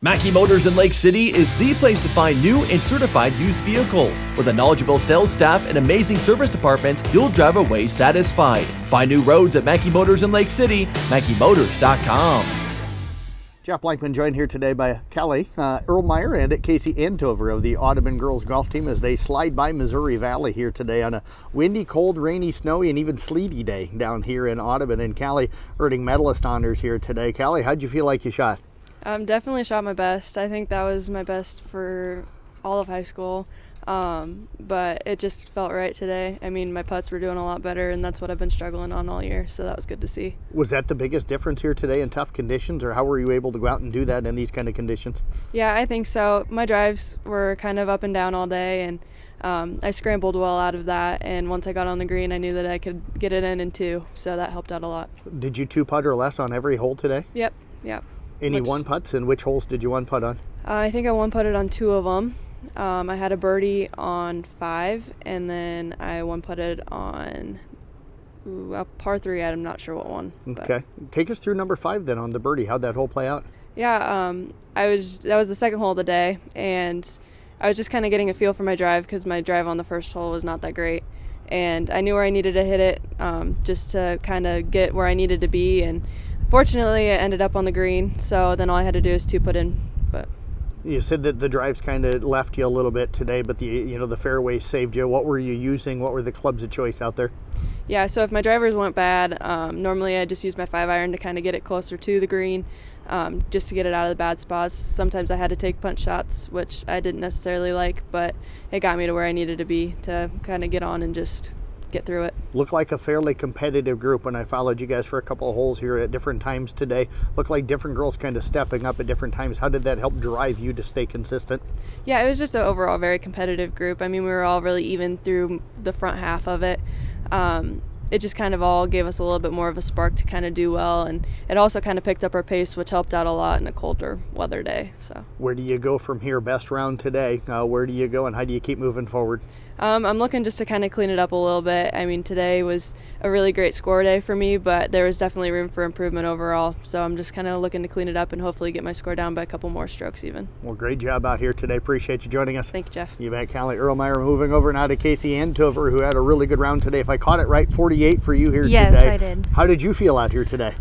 Mackey Motors in Lake City is the place to find new and certified used vehicles. With a knowledgeable sales staff and amazing service departments, you'll drive away satisfied. Find new roads at Mackey Motors in Lake City, MackeyMotors.com. Jeff Blankman joined here today by Kelly Irlmeier and Kacie Anthofer of the Audubon girls golf team as they slide by Missouri Valley here today on a windy, cold, rainy, snowy, and even sleety day down here in Audubon. And Callie earning medalist honors here today. Callie, how'd you feel like you shot? Definitely shot my best. I think that was my best for all of high school, but it just felt right today. I mean, my putts were doing a lot better, and that's what I've been struggling on all year, so that was good to see. Was that the biggest difference here today in tough conditions, or how were you able to go out and do that in these kind of conditions? Yeah, I think so. My drives were kind of up and down all day, and I scrambled well out of that, and once I got on the green, I knew that I could get it in two, so that helped out a lot. Did you two-putt or less on every hole today? Yep. Any one-putts, and which holes did you one-putt on? I think I one-putted on 2 of them. I had a birdie on 5, and then I one-putted on a par 3. I'm not sure what one. Okay. Take us through number 5 then on the birdie. How'd that hole play out? Yeah, that was the second hole of the day, and I was just kind of getting a feel for my drive because my drive on the first hole was not that great. And I knew where I needed to hit it just to kind of get where I needed to be, and fortunately, it ended up on the green, so then all I had to do is two-putt in. But you said that the drives kind of left you a little bit today, but the fairway saved you. What were you using? What were the clubs of choice out there? Yeah, so if my drivers went bad, normally I just use my 5-iron to kind of get it closer to the green, just to get it out of the bad spots. Sometimes I had to take punch shots, which I didn't necessarily like, but it got me to where I needed to be to kind of get on and just get through it. Looked like a fairly competitive group when I followed you guys for a couple of holes here at different times today. Looked like different girls kind of stepping up at different times. How did that help drive you to stay consistent? Yeah, it was just an overall very competitive group. I mean, we were all really even through the front half of it. It just kind of all gave us a little bit more of a spark to kind of do well, and it also kind of picked up our pace, which helped out a lot in a colder weather day. So where do you go from here? Best round today. Where do you go, and how do you keep moving forward? I'm looking just to kind of clean it up a little bit. I mean, today was a really great score day for me, but there was definitely room for improvement overall. So I'm just kind of looking to clean it up and hopefully get my score down by a couple more strokes even. Well, great job out here today. Appreciate you joining us. Thank you, Jeff. You bet. Callie Irlmeier moving over now to Kacie Anthofer, who had a really good round today. If I caught it right, 48 for you here today. Yes, I did. How did you feel out here today?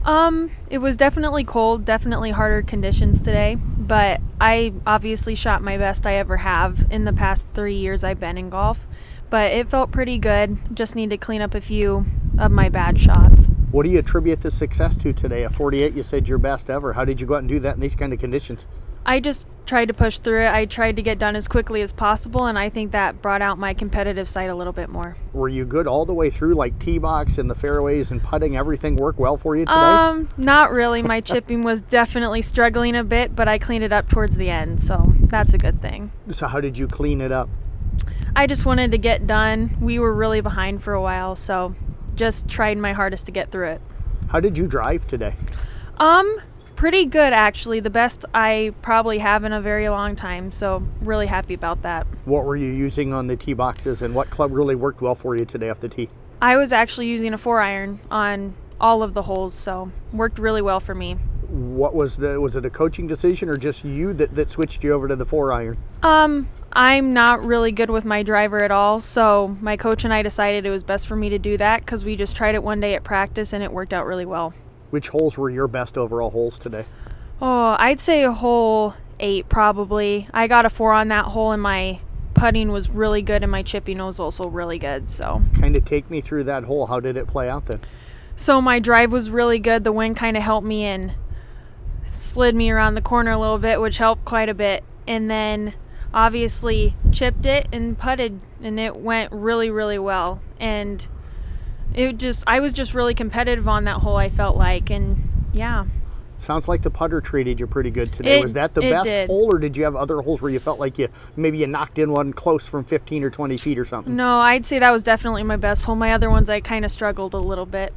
It was definitely cold, definitely harder conditions today, but I obviously shot my best I ever have in the past 3 years I've been in golf. But it felt pretty good. Just need to clean up a few of my bad shots. What do you attribute the success to today? A 48, you said your best ever. How did you go out and do that in these kind of conditions? I just tried to push through it. I tried to get done as quickly as possible, and I think that brought out my competitive side a little bit more. Were you good all the way through, like tee box and the fairways and putting? Everything work well for you today? Not really. My chipping was definitely struggling a bit, but I cleaned it up towards the end, so that's a good thing. So how did you clean it up? I just wanted to get done. We were really behind for a while, so just tried my hardest to get through it. How did you drive today? Pretty good, actually. The best I probably have in a very long time, so really happy about that. What were you using on the tee boxes, and what club really worked well for you today off the tee? I was actually using a 4-iron on all of the holes, so worked really well for me. What was it a coaching decision or just you that switched you over to the 4-iron? I'm not really good with my driver at all, so my coach and I decided it was best for me to do that because we just tried it one day at practice and it worked out really well. Which holes were your best overall holes today? Oh, I'd say hole 8 probably. I got a 4 on that hole and my putting was really good and my chipping was also really good. So kind of take me through that hole. How did it play out then? So my drive was really good. The wind kind of helped me and slid me around the corner a little bit, which helped quite a bit. And then obviously chipped it and putted, and it went really, really well. And I was just really competitive on that hole, I felt like, and yeah. Sounds like the putter treated you pretty good today. Was that the best hole, or did you have other holes where you felt like maybe you knocked in one close from 15 or 20 feet or something? No, I'd say that was definitely my best hole. My other ones I kind of struggled a little bit.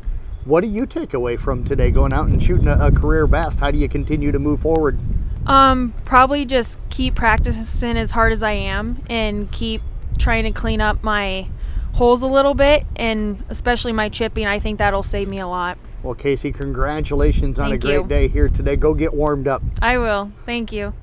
What do you take away from today, going out and shooting a career best? How do you continue to move forward? Probably just keep practicing as hard as I am and keep trying to clean up my holes a little bit, and especially my chipping. I think that'll save me a lot. Well, Kacie, congratulations on a great day here today. Go get warmed up. I will. Thank you.